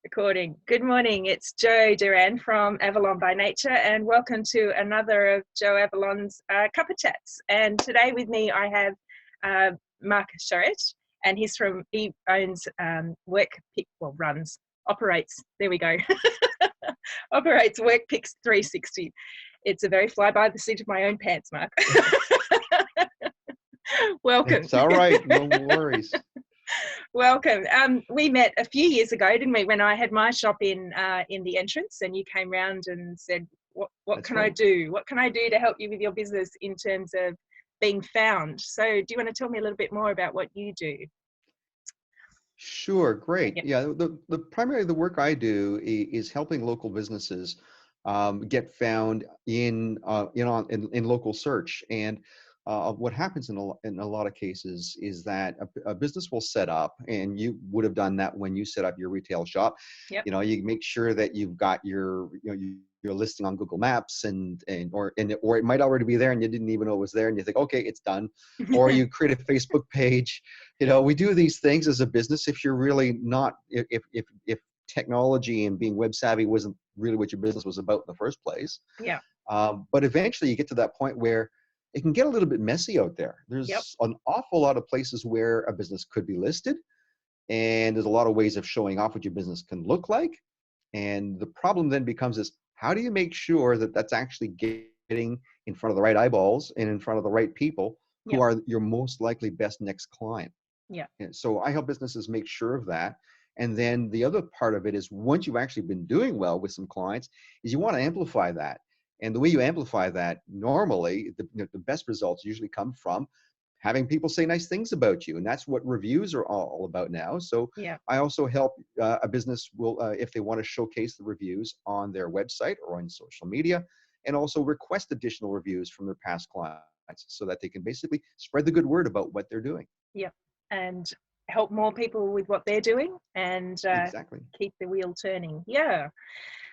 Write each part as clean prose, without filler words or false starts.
Recording. Good morning, it's Jo Duran from Avalon by Nature, and welcome to another of Jo Avalon's Cuppa Chats. And today with me I have Marc Charette, and he owns Work Pics, operates, there we go, operates Work Pics 360. It's a very fly by the seat of my own pants, Marc. Welcome. It's all right, no worries. Welcome. We met a few years ago, didn't we, when I had my shop in the entrance, and you came round and said, what can I do? What can I do to help you with your business in terms of being found? So do you want to tell me a little bit more about what you do? Sure, great. Yep. Yeah, the primary the work I do is helping local businesses get found in local search. And what happens in a lot of cases is that a business will set up, and you would have done that when you set up your retail shop. Yep. You make sure that you've got your listing on Google Maps, or it might already be there and you didn't even know it was there, and you think, okay, it's done. Or you create a Facebook page. We do these things as a business. If you're really not, if technology and being web savvy wasn't really what your business was about in the first place. Yeah. But eventually you get to that point where it can get a little bit messy out there. There's an awful lot of places where a business could be listed, and there's a lot of ways of showing off what your business can look like. And the problem then becomes is, how do you make sure that that's actually getting in front of the right eyeballs and in front of the right people who are your most likely best next client? Yeah. And so I help businesses make sure of that. And then the other part of it is, once you've actually been doing well with some clients, is you want to amplify that. And the way you amplify that, normally, the best results usually come from having people say nice things about you. And that's what reviews are all about now. So I also help a business if they want to showcase the reviews on their website or on social media, and also request additional reviews from their past clients so that they can basically spread the good word about what they're doing. Yeah. And help more people with what they're doing, and Exactly. keep the wheel turning. Yeah.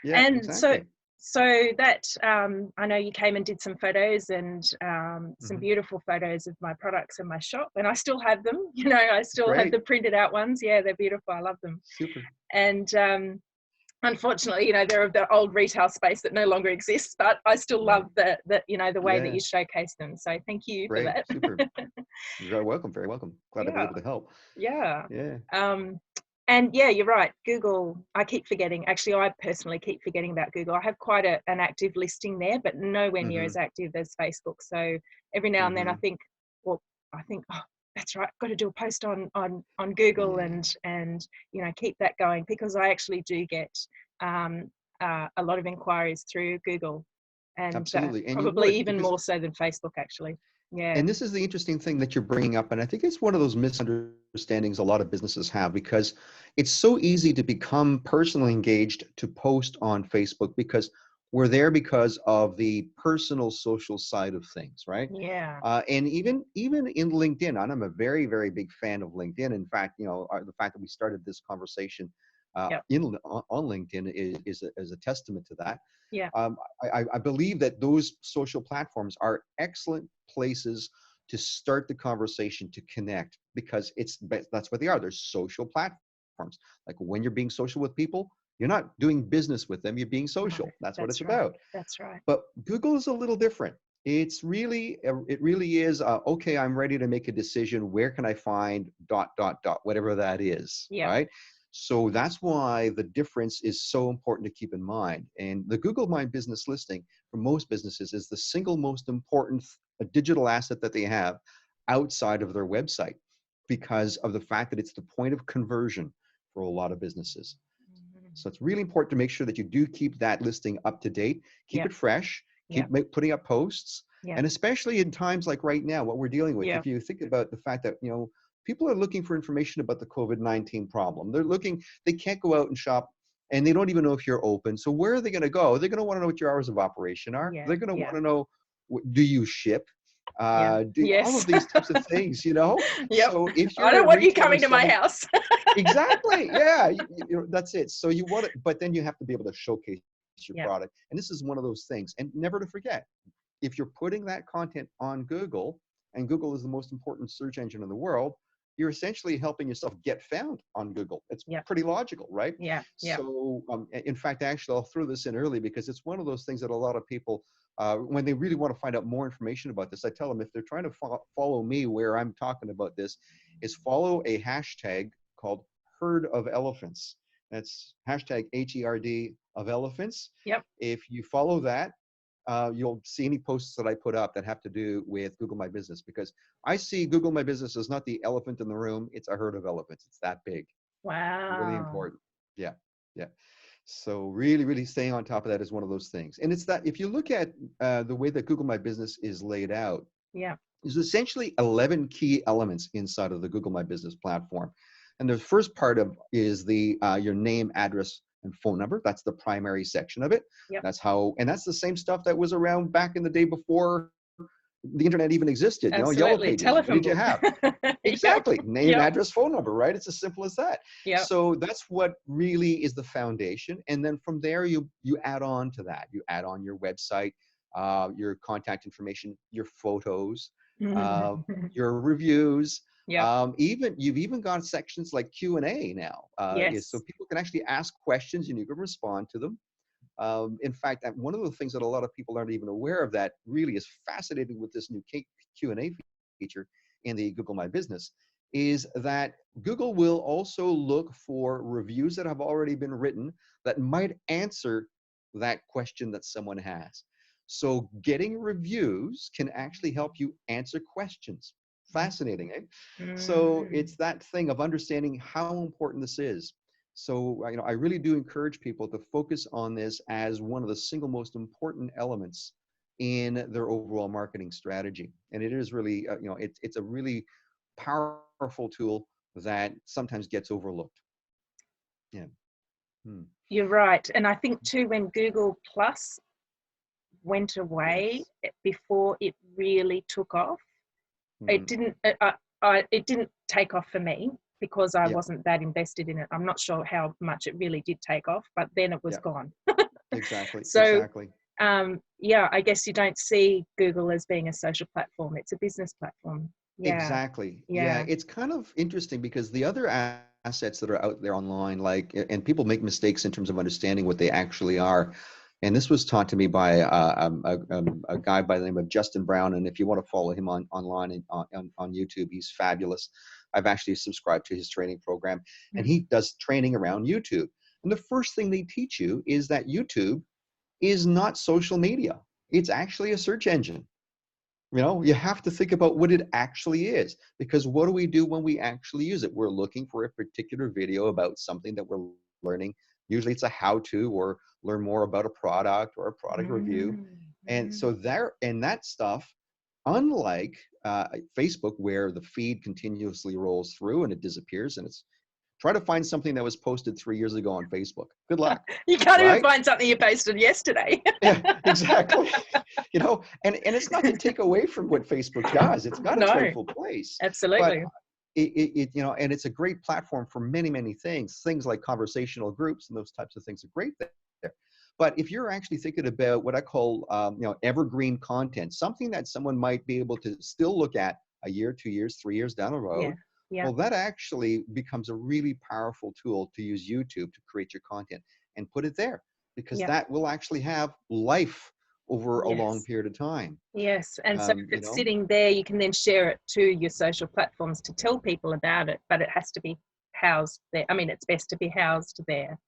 Yeah, And exactly. so that I know you came and did some photos, and some beautiful photos of my products in my shop, and I still have them. I still have the printed out ones. Yeah, they're beautiful. I love them. Super. And unfortunately, they're of the old retail space that no longer exists, but I still love the way that you showcase them. So thank you for that. Super. You're very welcome. Very welcome. Glad to be able to help. Yeah. Yeah. And yeah, you're right. Google, I keep forgetting. Actually, I personally keep forgetting about Google. I have quite an active listing there, but nowhere near as active as Facebook. So every now and then I think, oh, that's right, I've got to do a post on Google and keep that going, because I actually do get a lot of inquiries through Google, and Absolutely. And probably even more so than Facebook, actually. Yeah. And this is the interesting thing that you're bringing up. And I think it's one of those misunderstandings a lot of businesses have, because it's so easy to become personally engaged to post on Facebook, because we're there because of the personal social side of things, right? Yeah. And even in LinkedIn, and I'm a very, very big fan of LinkedIn. In fact, the fact that we started this conversation on LinkedIn is a testament to that. Yeah. I believe that those social platforms are excellent places to start the conversation, to connect, because that's what they are. They're social platforms. Like, when you're being social with people, you're not doing business with them, you're being social. That's what it's about. That's right. But Google is a little different. It really is, okay, I'm ready to make a decision. Where can I find ... whatever that is, right? So that's why the difference is so important to keep in mind. And the Google My Business listing for most businesses is the single most important digital asset that they have outside of their website, because of the fact that it's the point of conversion for a lot of businesses. So it's really important to make sure that you do keep that listing up to date, keep it fresh, keep putting up posts. And especially in times like right now, what we're dealing with, if you think about the fact that, people are looking for information about the COVID-19 problem. They can't go out and shop, and they don't even know if you're open. So where are they going to go? They're going to want to know what your hours of operation are. They're going to want to know, do you ship? All of these types of things, So if you're I don't want you coming to my house. Exactly. That's it. So you want it, but then you have to be able to showcase your product. And this is one of those things. And never to forget, if you're putting that content on Google, and Google is the most important search engine in the world, you're essentially helping yourself get found on Google. It's pretty logical, right? Yeah. So in fact, actually, I'll throw this in early because it's one of those things that a lot of people, when they really want to find out more information about this, I tell them if they're trying to follow me where I'm talking about this, is follow a hashtag called Herd of Elephants. That's hashtag HERD of elephants. Yep. If you follow that, you'll see any posts that I put up that have to do with Google My Business, because I see Google My Business as not the elephant in the room, it's a herd of elephants. It's that big. Wow. Really important. Yeah. So really, really staying on top of that is one of those things. And it's that if you look at the way that Google My Business is laid out, there's essentially 11 key elements inside of the Google My Business platform. And the first part of is the your name, address, and phone number. That's the primary section of it. That's how, and that's the same stuff that was around back in the day before the internet even existed. Absolutely. You know, Yellow Pages. Telephone what did you have? Exactly. Name, address, phone number, right? It's as simple as that. So that's what really is the foundation. And then from there, you add on to that. You add on your website, your contact information, your photos, your reviews. You've even got sections like Q&A now. So people can actually ask questions and you can respond to them. In fact, one of the things that a lot of people aren't even aware of that really is fascinating with this new Q&A feature in the Google My Business is that Google will also look for reviews that have already been written that might answer that question that someone has. So getting reviews can actually help you answer questions. Fascinating, eh? So it's that thing of understanding how important this is. So, I really do encourage people to focus on this as one of the single most important elements in their overall marketing strategy. And it is really, it's a really powerful tool that sometimes gets overlooked. You're right. And I think too, when Google Plus went away before it really took off, it didn't take off for me because I wasn't that invested in it. I'm not sure how much it really did take off, but then it was gone. Exactly. I guess you don't see Google as being a social platform. It's a business platform. Exactly. It's kind of interesting because the other assets that are out there online, and people make mistakes in terms of understanding what they actually are. And this was taught to me by a guy by the name of Justin Brown. And if you want to follow him online on YouTube, he's fabulous. I've actually subscribed to his training program, and he does training around YouTube. And the first thing they teach you is that YouTube is not social media. It's actually a search engine. You have to think about what it actually is, because what do we do when we actually use it? We're looking for a particular video about something that we're learning. Usually it's a how-to or learn more about a product or a product review. And so that stuff, unlike Facebook, where the feed continuously rolls through and it disappears, and it's try to find something that was posted 3 years ago on Facebook. Good luck. You can't even find something you posted yesterday. Yeah, exactly. And it's not to take away from what Facebook does. It's got its rightful place. Absolutely. But and it's a great platform for many, many things. Things like conversational groups and those types of things are great there. But if you're actually thinking about what I call, evergreen content, something that someone might be able to still look at a year, 2 years, 3 years down the road, well, that actually becomes a really powerful tool to use YouTube to create your content and put it there, because that will actually have life over a long period of time. Yes, and so if it's sitting there, you can then share it to your social platforms to tell people about it, but it has to be housed there. I mean, it's best to be housed there.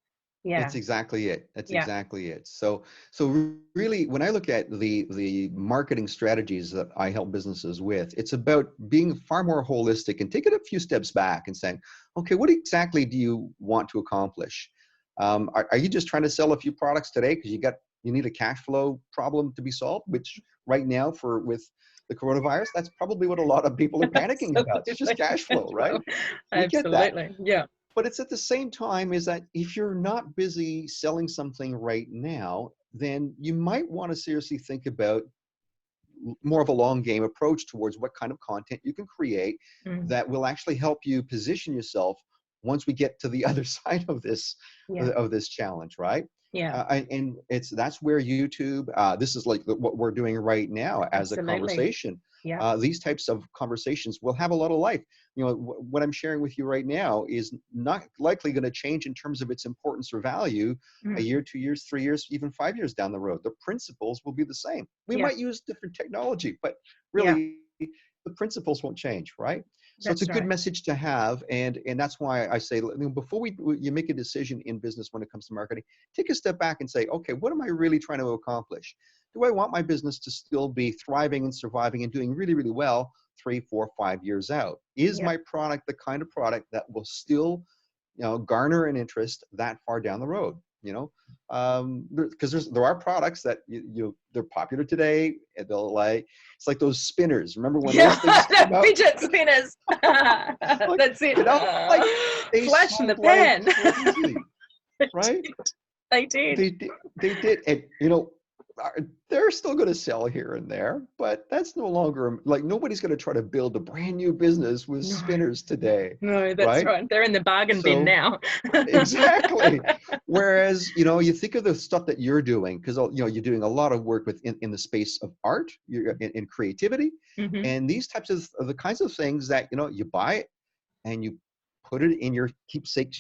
That's exactly it. Exactly it. So really, when I look at the marketing strategies that I help businesses with, it's about being far more holistic and taking a few steps back and saying, okay, what exactly do you want to accomplish? Are you just trying to sell a few products today because you need a cash flow problem to be solved, which right now with the coronavirus, that's probably what a lot of people are panicking about. It's just cash flow, right? Absolutely. Yeah. But it's at the same time is that if you're not busy selling something right now, then you might want to seriously think about more of a long game approach towards what kind of content you can create that will actually help you position yourself once we get to the other side of this challenge, right? And that's where YouTube, this is like what we're doing right now as a conversation. these types of conversations will have a lot of life. You know, what I'm sharing with you right now is not likely going to change in terms of its importance or value a year, 2 years, 3 years, even 5 years down the road. The principles will be the same. We might use different technology, but really the principles won't change, right? So it's a good message to have, and that's why I say, before you make a decision in business when it comes to marketing, take a step back and say, okay, what am I really trying to accomplish? Do I want my business to still be thriving and surviving and doing really, really well 3, 4, 5 years out? Is my product the kind of product that will still, garner an interest that far down the road? Because there are products that they're popular today, and it's like those spinners. Remember when those things came out? Fidget spinners. That's it. They Flash in the sold like pan. crazy, right? They did. They did, and they're still going to sell here and there, but that's no longer, like, nobody's going to try to build a brand new business with spinners today. No, that's right. They're in the bargain bin now. Exactly. Whereas, you think of the stuff that you're doing, because, you're doing a lot of work in the space of art, you're in creativity, and these types of the kinds of things that, you buy it and you put it in your keepsake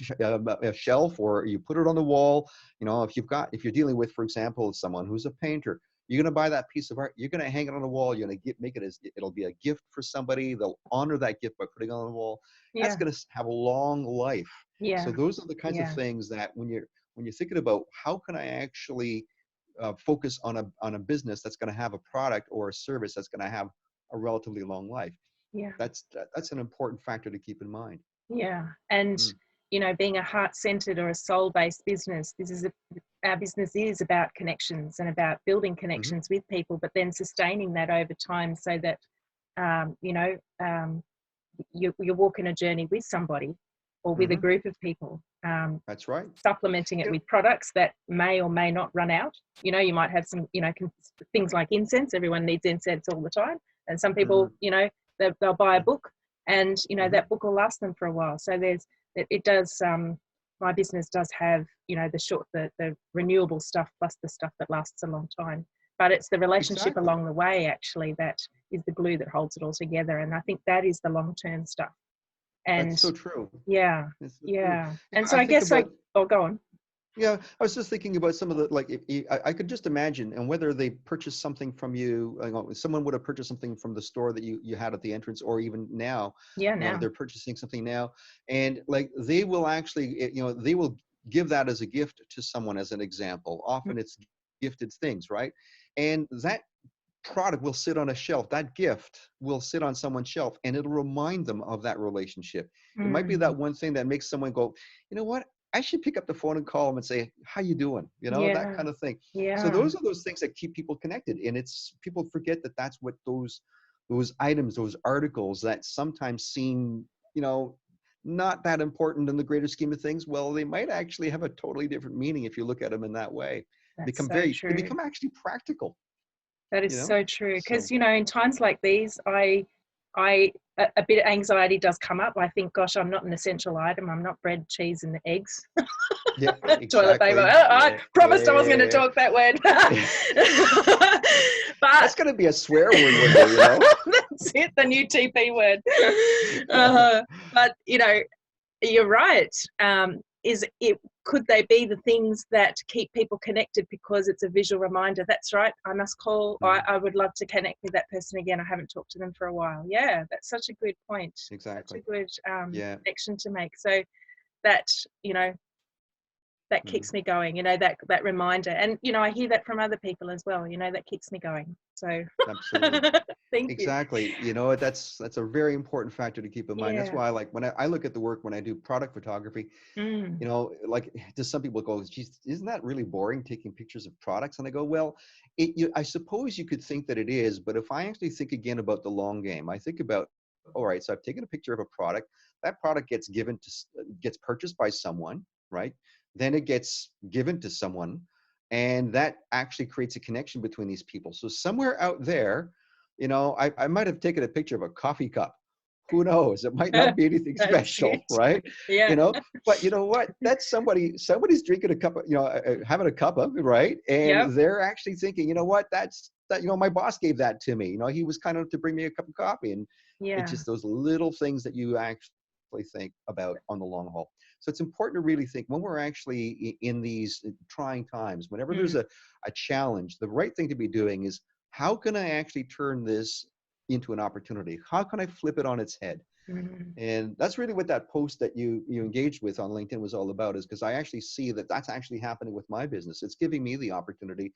shelf, or you put it on the wall. If you're dealing with, for example, someone who's a painter, you're going to buy that piece of art, you're going to hang it on the wall, you're going to make it it'll be a gift for somebody. They'll honor that gift by putting it on the wall. That's going to have a long life. So those are the kinds of things that when you're thinking about how can I actually focus on a business that's going to have a product or a service that's going to have a relatively long life. That's an important factor to keep in mind. And being a heart-centered or a soul-based business, our business is about connections and about building connections with people, but then sustaining that over time so that you're walking a journey with somebody or with a group of people. That's right. Supplementing it with products that may or may not run out. You might have some things like incense. Everyone needs incense all the time, and some people they'll buy a book, and that book will last them for a while. So it does my business does have the renewable stuff plus the stuff that lasts a long time, but it's the relationship along the way actually that is the glue that holds it all together, and I think that is the long-term stuff. And that's so true. And so I guess go on. Yeah, I was just thinking about some of the, I could just imagine, and whether they purchased something from you, someone would have purchased something from the store that you had at the entrance, or even now, now they're purchasing something now, and they will actually, they will give that as a gift to someone, as an example. Often it's gifted things, right? And that product will sit on a shelf. That gift will sit on someone's shelf, and it'll remind them of that relationship. It might be that one thing that makes someone go, you know what? I should pick up the phone and call them and say, how you doing? That kind of thing. So those are those things that keep people connected. And people forget that that's what those items, those articles that sometimes seem, not that important in the greater scheme of things. Well, they might actually have a totally different meaning if you look at them in that way. They become actually practical. That is so true. Because, in times like these, a bit of anxiety does come up. I think, gosh, I'm not an essential item. I'm not bread, cheese, and eggs. Yeah, exactly. Toilet paper. I promised I wasn't going to talk that word. But that's going to be a swear word. That's it, the new TP word. But you're right. Could they be the things that keep people connected because it's a visual reminder? That's right. I must call. I would love to connect with that person again. I haven't talked to them for a while. Yeah, that's such a good point. Exactly. Such a good connection to make. So that, that keeps me going, that reminder. And, I hear that from other people as well, that keeps me going. So absolutely. Thank you. Exactly. That's a very important factor to keep in mind. That's why when I look at the work, when I do product photography, just some people go, geez, isn't that really boring taking pictures of products? And I go, well, I suppose you could think that it is, but if I actually think again about the long game, I think about, all right, so I've taken a picture of a product, that product gets purchased by someone, right? Then it gets given to someone, and that actually creates a connection between these people. So somewhere out there, I might have taken a picture of a coffee cup. Who knows? It might not be anything special, right? But you know what? That's somebody's drinking a cup of, having a cup of it, right? And they're actually thinking, you know what? That's that, my boss gave that to me. He was kind enough to bring me a cup of coffee. And it's just those little things that you actually think about on the long haul. So it's important to really think when we're actually in these trying times, whenever there's a challenge, the right thing to be doing is, how can I actually turn this into an opportunity? How can I flip it on its head? And that's really what that post that you engaged with on LinkedIn was all about, is because I actually see that that's actually happening with my business. It's giving me the opportunity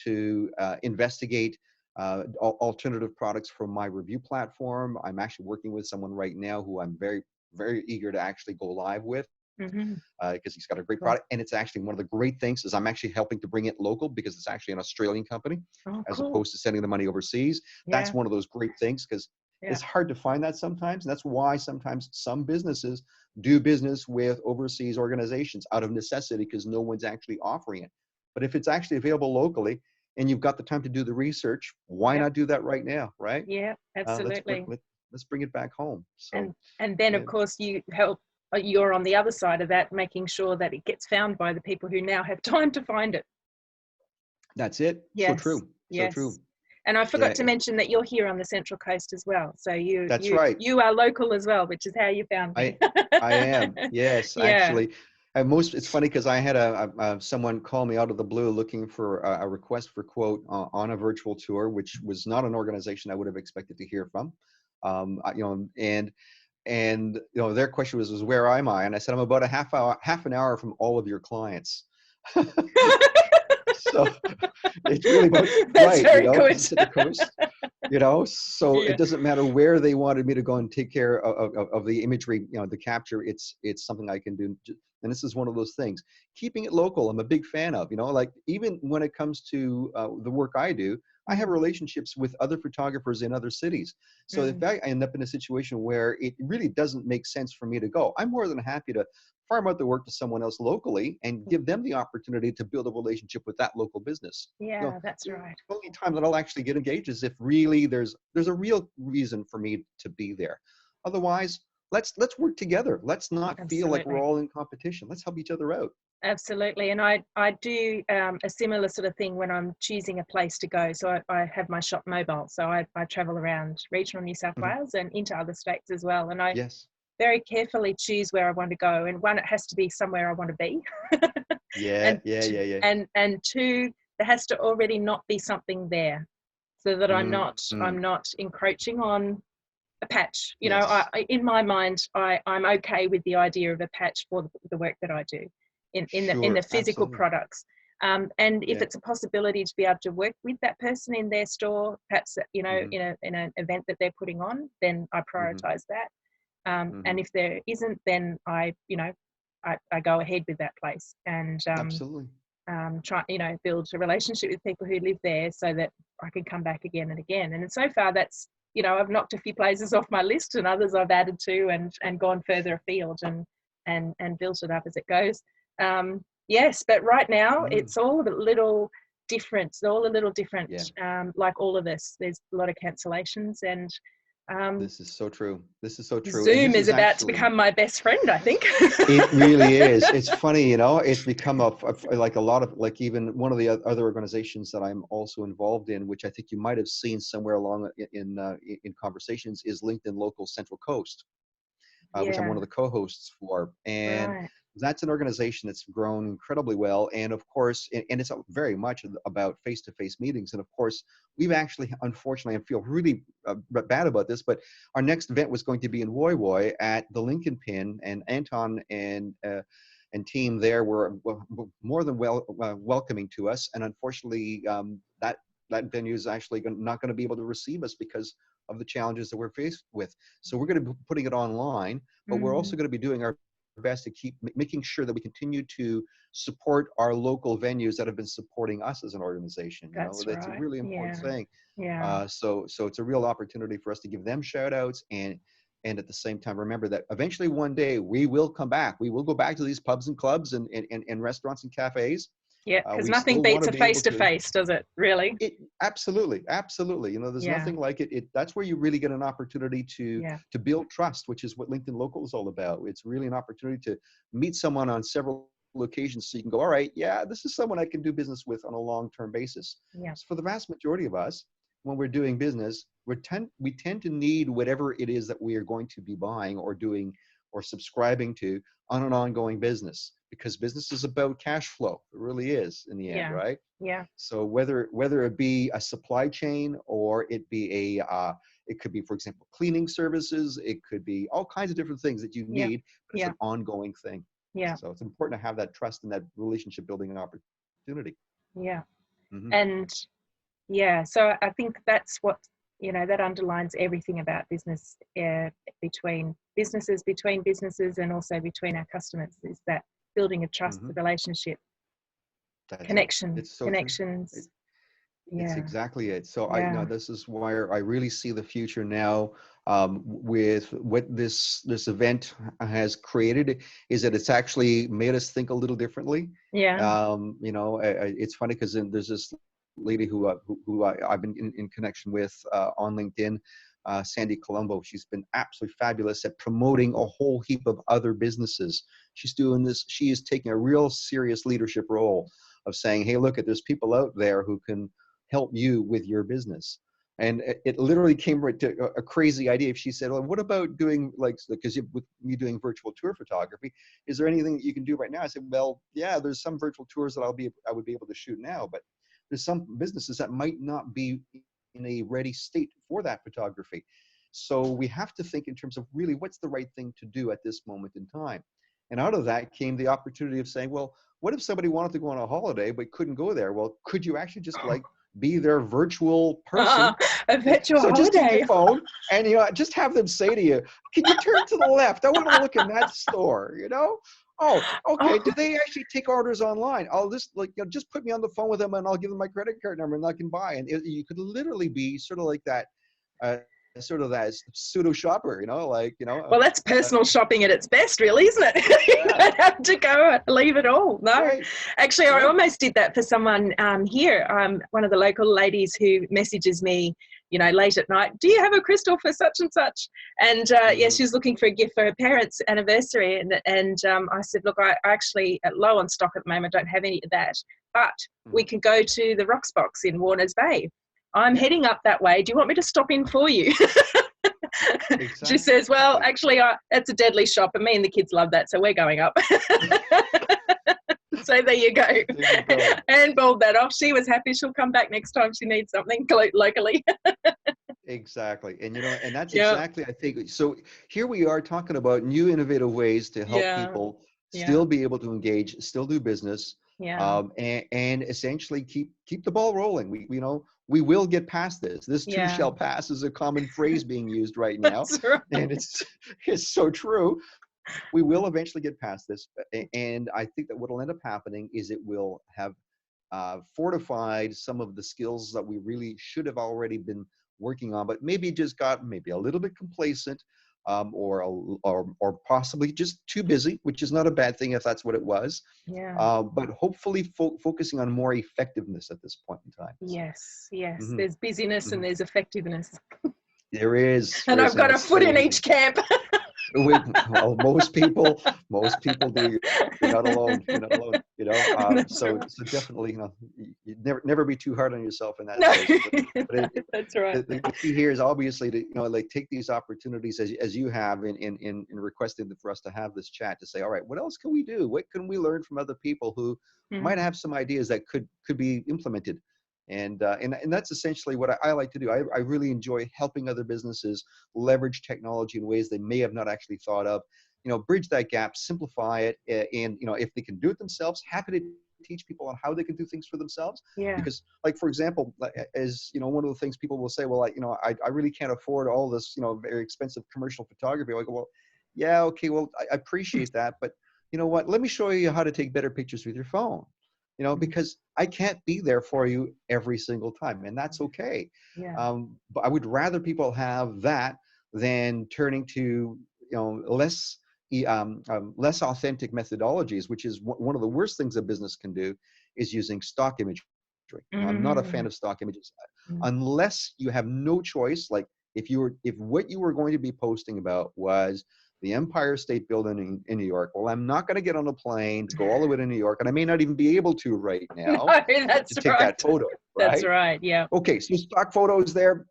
to investigate alternative products from my review platform. I'm actually working with someone right now who I'm very, very eager to actually go live with, because he's got a great product. And it's actually one of the great things is I'm actually helping to bring it local, because it's actually an Australian company, as opposed to sending the money overseas. That's one of those great things, because it's hard to find that sometimes. And that's why sometimes some businesses do business with overseas organizations out of necessity, because no one's actually offering it. But if it's actually available locally and you've got the time to do the research, why not do that right now, right? Yeah, absolutely. Let's bring it back home. So, and then of course you're on the other side of that, making sure that it gets found by the people who now have time to find it. That's it. So true. So true. And I forgot to mention that you're here on the Central Coast as well. So that's right. You are local as well, which is how you found me. I am. Yes, actually. It's funny because I had someone call me out of the blue looking for a request for quote on a virtual tour, which was not an organization I would have expected to hear from. And their question was where am I? And I said, I'm about half an hour from all of your clients. So it's really about that's very good. To the coast, so it doesn't matter where they wanted me to go and take care of the imagery, the capture. It's something I can do. And this is one of those things, keeping it local. I'm a big fan of, like even when it comes to the work I do, I have relationships with other photographers in other cities. So if I end up in a situation where it really doesn't make sense for me to go, I'm more than happy to farm out the work to someone else locally and give them the opportunity to build a relationship with that local business. Yeah, that's right. The only time that I'll actually get engaged is if really there's a real reason for me to be there. Otherwise, let's work together. Let's not feel like we're all in competition. Let's help each other out. Absolutely. And I do a similar sort of thing when I'm choosing a place to go. So I have my shop mobile. So I travel around regional New South Wales and into other states as well. And I very carefully choose where I want to go. And one, it has to be somewhere I want to be. And two, there has to already not be something there, so that I'm not encroaching on a patch. In my mind, I'm okay with the idea of a patch for the work that I do in the physical products. And if it's a possibility to be able to work with that person in their store, perhaps in an event that they're putting on, then I prioritize that. And if there isn't, then I go ahead with that place and try build a relationship with people who live there, so that I can come back again and again. And so far, that's I've knocked a few places off my list, and others I've added to and gone further afield and built it up as it goes. Yes, but right now it's all a little different. It's all a little different. Like all of us, there's a lot of cancellations, and this is so true. This is so true. Zoom is about to become my best friend, I think. It really is. It's funny, it's become like a lot of, like even one of the other organizations that I'm also involved in, which I think you might have seen somewhere along in conversations, is LinkedIn Local Central Coast, which I'm one of the co-hosts for. And that's an organization that's grown incredibly well. And of course, and it's very much about face-to-face meetings. And of course, we've actually, unfortunately, I feel really bad about this, but our next event was going to be in Woy Woy at the Lincoln Pin, and Anton and team there were more than welcoming to us. And unfortunately, that venue is actually not going to be able to receive us because of the challenges that we're faced with. So we're going to be putting it online, but we're also going to be doing our best to keep making sure that we continue to support our local venues that have been supporting us as an organization. That's a really important thing. So it's a real opportunity for us to give them shout outs, and at the same time remember that eventually one day we will come back. We will go back to these pubs and clubs and restaurants and cafes. Yeah, because nothing beats a face-to-face, does it, really? Absolutely. There's nothing like it. That's where you really get an opportunity to build trust, which is what LinkedIn Local is all about. It's really an opportunity to meet someone on several occasions so you can go, all right, yeah, this is someone I can do business with on a long-term basis. Yeah. So for the vast majority of us, when we're doing business, we tend to need whatever it is that we are going to be buying or doing or subscribing to on an ongoing business, because business is about cash flow. It really is in the end, Yeah. right? Yeah. So whether it be a supply chain or it be it could be, for example, cleaning services, it could be all kinds of different things that you Yeah. need, but it's Yeah. an ongoing thing. Yeah. So it's important to have that trust and that relationship building opportunity. Yeah. Mm-hmm. And yeah, so I think that's what, that underlines everything about business, between businesses, and also between our customers, is that building a trust, Mm-hmm. relationship, That's it. connection, It's so true. connections. It's Yeah. exactly it. So Yeah. this is where I really see the future now, with what this event has created, is that it's actually made us think a little differently. Yeah. It's funny because there's this lady who I've been in connection with on LinkedIn, Sandy Colombo. She's been absolutely fabulous at promoting a whole heap of other businesses. She's doing this. She is taking a real serious leadership role of saying, hey, look, there's people out there who can help you with your business. And it literally came right to a crazy idea. If she said, well, what about doing, like, because with me doing virtual tour photography, is there anything that you can do right now? I said, well, yeah, there's some virtual tours that I would be able to shoot now, but there's some businesses that might not be in a ready state for that photography. So we have to think in terms of really what's the right thing to do at this moment in time. And out of that came the opportunity of saying, well, what if somebody wanted to go on a holiday but couldn't go there? Well, could you actually just be their virtual person? A virtual So just take holiday. your phone and just have them say to you, can you turn to the left? I want to look in that store, Oh, okay. Do they actually take orders online? I'll just just put me on the phone with them and I'll give them my credit card number and I can buy. And you could literally be sort of like that, sort of that pseudo shopper, Well, that's personal shopping at its best, really, isn't it? You don't have to go and leave it all. No, right. Actually, I almost did that for someone here. One of the local ladies who messages me, late at night, do you have a crystal for such and such? And yeah, she's looking for a gift for her parents' anniversary. And I said, look, I actually, at low on stock at the moment, don't have any of that, but we can go to the Rocks Box in Warners Bay. I'm heading up that way. Do you want me to stop in for you? Exactly. She says, well, actually, that's a deadly shop, and me and the kids love that, so we're going up. So there you go. And balled that off. She was happy. She'll come back next time she needs something locally. Exactly. And, and that's exactly, I think, so here we are talking about new innovative ways to help people still be able to engage, still do business, and essentially keep the ball rolling. We will get past this. This too shall pass is a common phrase being used right now. Right. And it's so true. We will eventually get past this. And I think that what will end up happening is it will have fortified some of the skills that we really should have already been working on, but maybe just got maybe a little bit complacent, or possibly just too busy, which is not a bad thing if that's what it was. But hopefully focusing on more effectiveness at this point in time. Yes. There's busyness and there's effectiveness. There is. And I've got a foot in each camp. Well, most people do. You're not alone. So definitely, you never be too hard on yourself in that space. But that's right. The key here is obviously to take these opportunities as you have in requesting for us to have this chat, to say, all right, what else can we do? What can we learn from other people who might have some ideas that could be implemented? And that's essentially what I like to do. I really enjoy helping other businesses leverage technology in ways they may have not actually thought of, bridge that gap, simplify it. And, if they can do it themselves, happy to teach people on how they can do things for themselves. Because, like, for example, as one of the things people will say, well, I really can't afford all this, very expensive commercial photography. I go, well, yeah, okay, well, I appreciate that. But you know what? Let me show you how to take better pictures with your phone. Because I can't be there for you every single time, and that's okay. But I would rather people have that than turning to, less authentic methodologies, which is one of the worst things a business can do, is using stock imagery. I'm not a fan of stock images, unless you have no choice. Like if what you were going to be posting about was the Empire State Building in New York. Well, I'm not going to get on a plane to go all the way to New York, and I may not even be able to right now No, that's to take right. that photo, That's right? right. Yeah. Okay, so stock photos there,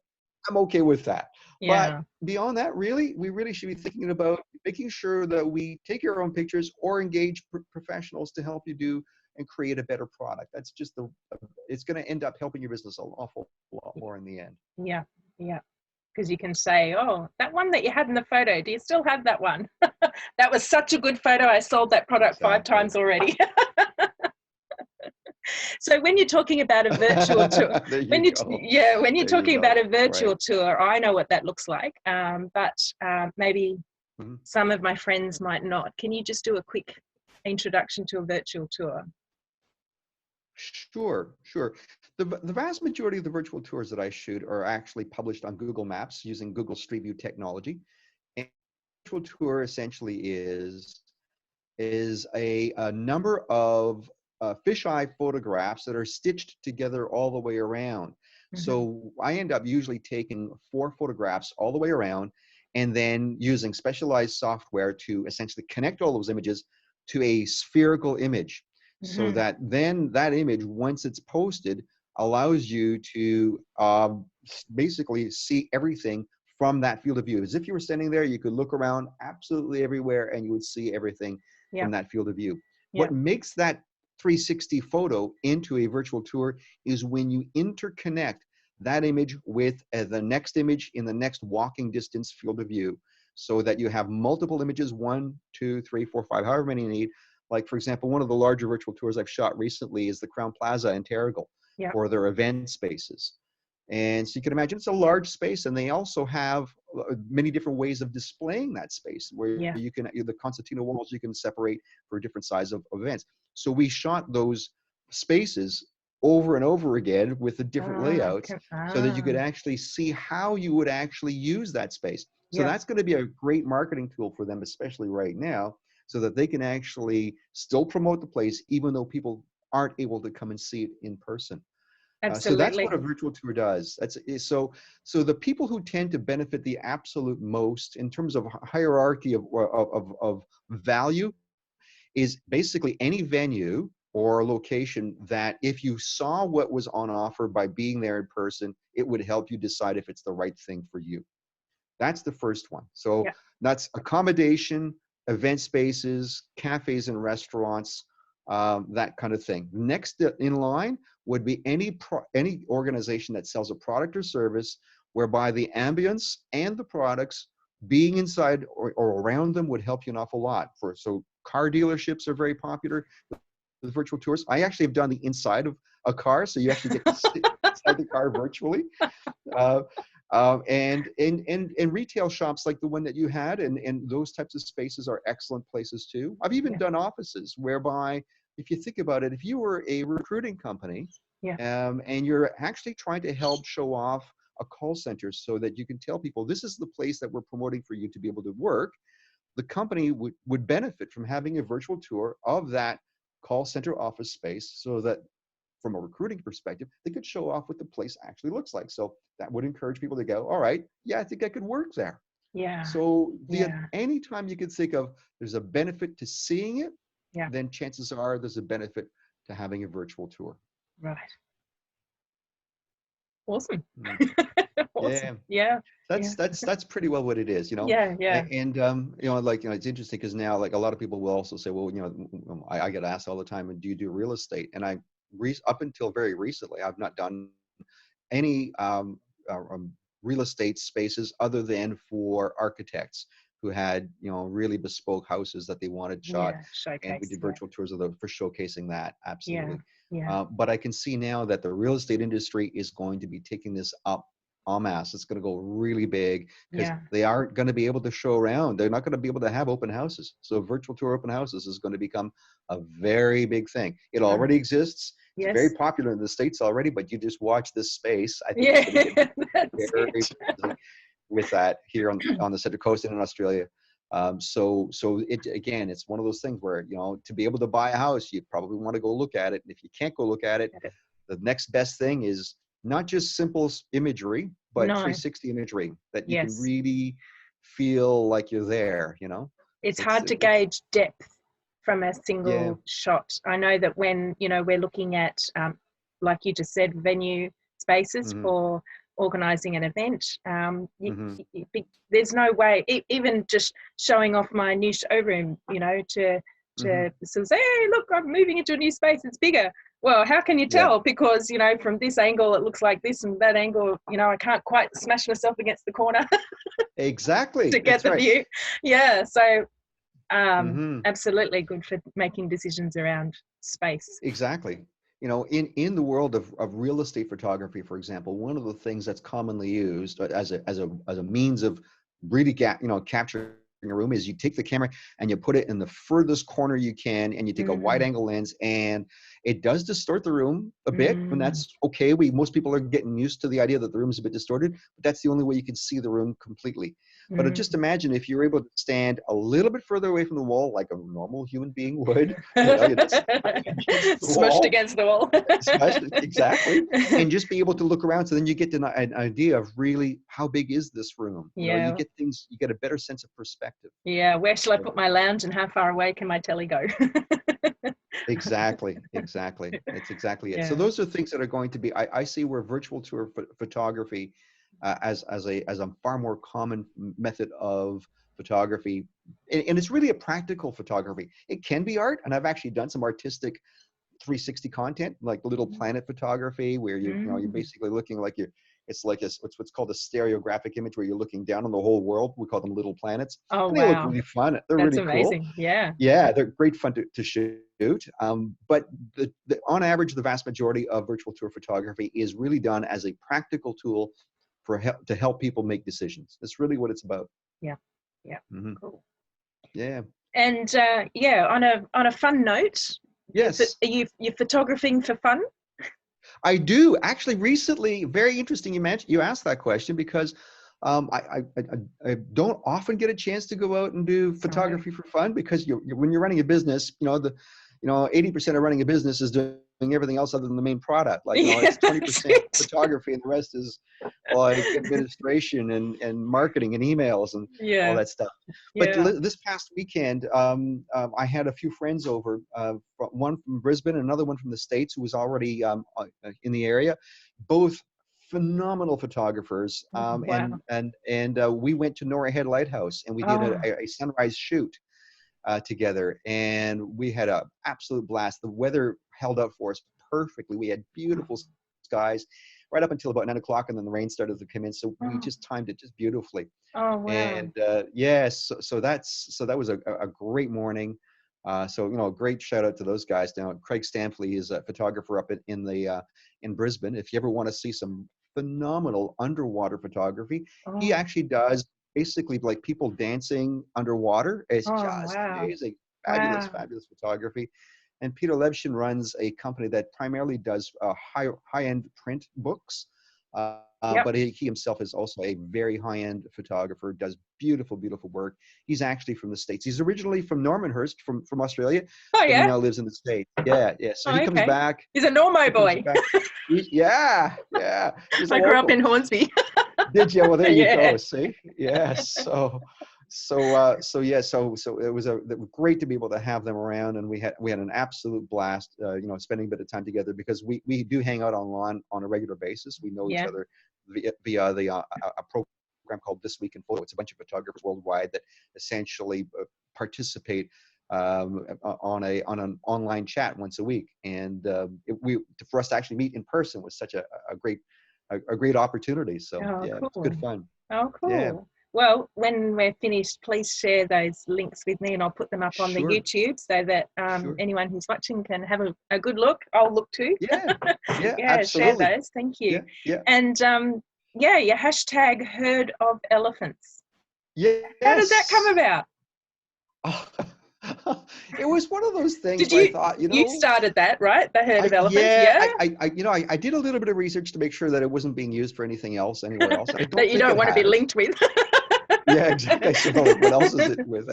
I'm okay with that. But Yeah. beyond that, really, we really should be thinking about making sure that we take our own pictures or engage professionals to help you do and create a better product. That's just it's going to end up helping your business an awful lot more in the end. Yeah. Yeah. Because you can say, oh, that one that you had in the photo, do you still have that one? That was such a good photo. I sold that product 5 times already. So when you're talking about a virtual tour, There when you you go. when you're There you talking go. about a virtual Right. tour, I know what that looks like, but maybe Mhm. some of my friends might not. Can you just do a quick introduction to a virtual tour? Sure, sure. The vast majority of the virtual tours that I shoot are actually published on Google Maps using Google Street View technology. And virtual tour essentially is a number of fisheye photographs that are stitched together all the way around. So I end up usually taking 4 photographs all the way around and then using specialized software to essentially connect all those images to a spherical image. So that then that image, once it's posted, allows you to basically see everything from that field of view. As if you were standing there, you could look around absolutely everywhere and you would see everything Yeah. from that field of view. Yeah. What makes that 360 photo into a virtual tour is when you interconnect that image with the next image in the next walking distance field of view, so that you have multiple images, 1, 2, 3, 4, 5, however many you need. Like, for example, one of the larger virtual tours I've shot recently is the Crown Plaza in Terrigal Yeah. for their event spaces. And so you can imagine it's a large space, and they also have many different ways of displaying that space where Yeah. you can, the concertina walls you can separate for different size of events. So we shot those spaces over and over again with the different layouts so that you could actually see how you would actually use that space. So that's going to be a great marketing tool for them, especially right now, so that they can actually still promote the place even though people aren't able to come and see it in person. So that's Absolutely. what a virtual tour does. So the people who tend to benefit the absolute most in terms of hierarchy of value is basically any venue or location that if you saw what was on offer by being there in person, it would help you decide if it's the right thing for you. That's the first one. So Yeah. that's accommodation, event spaces, cafes and restaurants, that kind of thing. Next in line would be any organization that sells a product or service whereby the ambience and the products being inside or around them would help you an awful lot. So car dealerships are very popular with virtual tours. I actually have done the inside of a car, so you actually get to sit inside the car virtually. And retail shops like the one that you had, and those types of spaces are excellent places too. I've even done offices whereby, if you think about it, if you were a recruiting company, and you're actually trying to help show off a call center so that you can tell people this is the place that we're promoting for you to be able to work, the company would benefit from having a virtual tour of that call center office space so that from a recruiting perspective, they could show off what the place actually looks like. So that would encourage people to go, all right, yeah, I think I could work there. Yeah. So anytime you could think of there's a benefit to seeing it, then chances are there's a benefit to having a virtual tour. Right. Awesome. Awesome. Yeah. That's pretty well what it is, Yeah. And it's interesting because now, like, a lot of people will also say, well, I get asked all the time, and do you do real estate? And up until very recently, I've not done any real estate spaces other than for architects who had really bespoke houses that they wanted shot, and we did virtual tours of those for showcasing that. Absolutely. But I can see now that the real estate industry is going to be taking this up en masse. It's going to go really big because they aren't going to be able to show around. They're not going to be able to have open houses. So virtual tour open houses is going to become a very big thing. It already exists. It's very popular in the States already, but you just watch this space. I think it's going to get very busy with that here on the Central Coast and in Australia. So it's one of those things where, to be able to buy a house, you probably want to go look at it. And if you can't go look at it, the next best thing is not just simple imagery, but 360 imagery that you can really feel like you're there, you know? It's hard to gauge depth from a yeah. single shot. I know that when, we're looking at, like you just said, venue spaces Mm-hmm. for organising an event, Mm-hmm. there's no way, even just showing off my new showroom, to Mm-hmm. sort of say, hey, look, I'm moving into a new space, it's bigger. Well, how can you Yeah. tell? Because, from this angle, it looks like this, and that angle, I can't quite smash myself against the corner Exactly. to get That's the right. view. Yeah, so Mm-hmm. absolutely good for making decisions around space. Exactly. You know, in the world of real estate photography, for example, one of the things that's commonly used as a means of really capturing a room is you take the camera and you put it in the furthest corner you can, and you take a wide angle lens, and it does distort the room a bit, and that's okay. Most people are getting used to the idea that the room is a bit distorted, but that's the only way you can see the room completely. But just imagine if you're able to stand a little bit further away from the wall, like a normal human being would, you're just against the Smushed wall, against the wall. exactly, and just be able to look around. So then you get an idea of really how big is this room. You know, Yeah. you get a better sense of perspective. Yeah, where shall I put my lounge and how far away can my telly go? Exactly. That's exactly it. Yeah. So those are things that are going to be, I see where virtual tour photography as a far more common method of photography. And it's really a practical photography. It can be art, and I've actually done some artistic 360 content, like little planet photography, where you're basically looking like it's like what's called a stereographic image, where you're looking down on the whole world. We call them little planets. Oh, And they look wow. really fun. They're That's really cool. amazing. Yeah. Yeah, they're great fun to shoot. But on average, the vast majority of virtual tour photography is really done as a practical tool to help people make decisions. That's really what it's about. Yeah. Yeah. Mm-hmm. Cool. Yeah. And on a fun note, Yes. are you photographing for fun? I do actually. Recently, very interesting. You asked that question because I don't often get a chance to go out and do photography for fun, because when you're running a business, 80% of running a business is doing everything else other than the main product. Like, it's 20% photography, and the rest is like administration and marketing and emails and all that stuff. But this past weekend, I had a few friends over, one from Brisbane, another one from the States, who was already in the area, both phenomenal photographers. Wow. And we went to Nora Head Lighthouse, and we did a sunrise shoot together, and we had an absolute blast. The weather held up for us perfectly. We had beautiful skies right up until about 9 o'clock, and then the rain started to come in, so we just timed it just beautifully. Oh, wow. And so that was a great morning. So great shout out to those guys. Now, Craig Stampley is a photographer up in Brisbane. If you ever want to see some phenomenal underwater photography, he actually does basically like people dancing underwater. It's just amazing, fabulous photography. And Peter Levshin runs a company that primarily does high-end print books. But he himself is also a very high-end photographer, does beautiful work. He's actually from the States. He's originally from Normanhurst, from Australia. Oh, but yeah? he now lives in the States. Yeah. So he comes back. He's a Normo boy. Yeah. I grew up in Hornsby. Did you? Well, there you go. See? Yes. So it was great to be able to have them around, and we had an absolute blast, spending a bit of time together, because we do hang out online on a regular basis. We know each other via a program called This Week in Photo. It's a bunch of photographers worldwide that essentially participate on an online chat once a week, and for us to actually meet in person was such a great opportunity. So cool. It's good fun. Oh, cool. Yeah. Well, when we're finished, please share those links with me, and I'll put them up on the YouTube, so that anyone who's watching can have a good look. I'll look too. Yeah, absolutely. Share those. Thank you. Yeah. And your hashtag herd of elephants. Yes. How did that come about? It was one of those things. Did you? I thought, you started that, right? The herd of elephants. I did a little bit of research to make sure that it wasn't being used for anything else anywhere else. That you don't want to be linked with. Yeah, exactly. So what else is it with?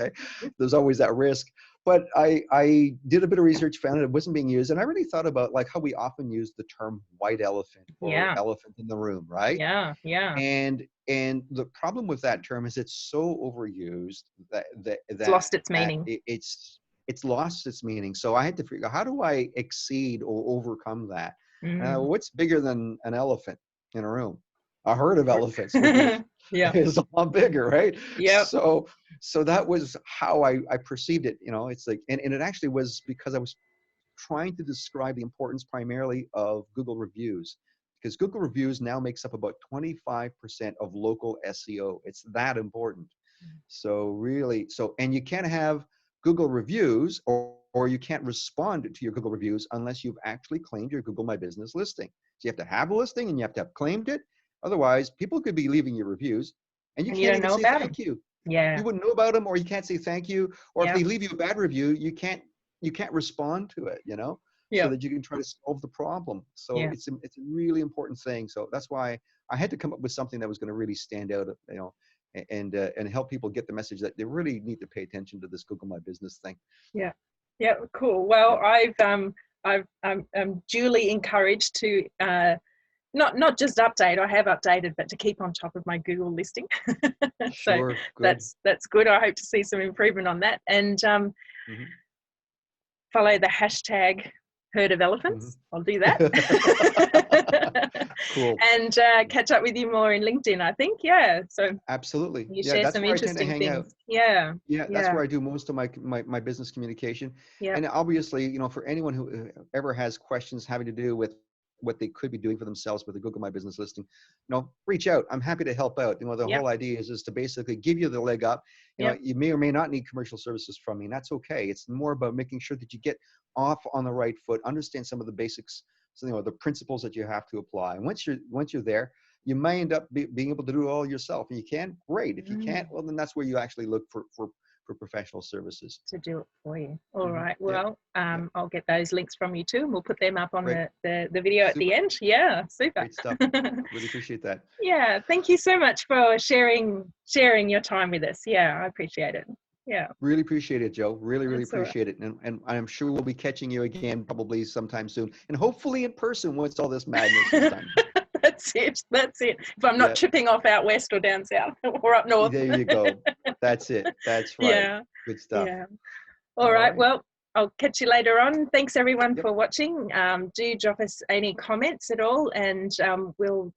There's always that risk. But I did a bit of research, found it wasn't being used, and I really thought about like how we often use the term white elephant or elephant in the room, right? Yeah. And And the problem with that term is it's so overused It's lost its meaning. It's lost its meaning. So I had to figure out, how do I exceed or overcome that? What's bigger than an elephant in a room? A herd of elephants, which is a lot bigger, right? Yeah. So that was how I perceived it. You know, it's like, and it actually was because I was trying to describe the importance primarily of Google reviews, because Google reviews now makes up about 25% of local SEO. It's that important. So really, and you can't have Google reviews or you can't respond to your Google reviews unless you've actually claimed your Google My Business listing. So you have to have a listing and you have to have claimed it. Otherwise, people could be leaving your reviews and you can't even say thank you. Yeah. You wouldn't know about them, or you can't say thank you. Or if they leave you a bad review, you can't respond to it, you know, so that you can try to solve the problem. So it's a really important thing. So that's why I had to come up with something that was going to really stand out, you know, and help people get the message that they really need to pay attention to this Google My Business thing. Yeah. Yeah. Cool. Well, I'm duly encouraged to not just update. I have updated, but to keep on top of my Google listing. Sure. So that's good. I hope to see some improvement on that. And follow the hashtag herdofelephants. I'll do that. Cool. And catch up with you more in LinkedIn, I think. Yeah. So absolutely. You share some interesting things. Yeah. That's where I do most of my business communication. And obviously, you know, for anyone who ever has questions having to do with what they could be doing for themselves with a Google My Business listing, you know, reach out. I'm happy to help out. You know, the whole idea is to basically give you the leg up. You know, you may or may not need commercial services from me, and that's okay. It's more about making sure that you get off on the right foot, understand some of the basics, so, you know, the principles that you have to apply. And once you're there, you may end up being able to do it all yourself. And you can, great. If you can't, well, then that's where you actually look for professional services to do it for you. All right. Well, I'll get those links from you too, and we'll put them up on the video at the end. Yeah, super. Great stuff. Really appreciate that. Yeah, thank you so much for sharing your time with us. Yeah, I appreciate it. Yeah. Really appreciate it, Joe. Really appreciate it. And I'm sure we'll be catching you again probably sometime soon, and hopefully in person once all this madness is done. That's it. If I'm not tripping off out west or down south or up north. There you go. That's it. That's right. Yeah. Good stuff. Yeah. All right. Well, I'll catch you later on. Thanks everyone for watching. Do drop us any comments at all, and we'll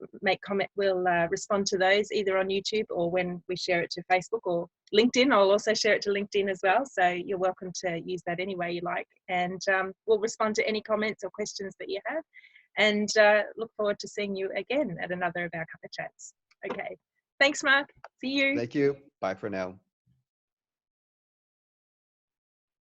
respond to those either on YouTube or when we share it to Facebook or LinkedIn. I'll also share it to LinkedIn as well. So you're welcome to use that any way you like. And we'll respond to any comments or questions that you have. And look forward to seeing you again at another of our Cuppa chats. Okay. Thanks, Mark. See you. Thank you. Bye for now.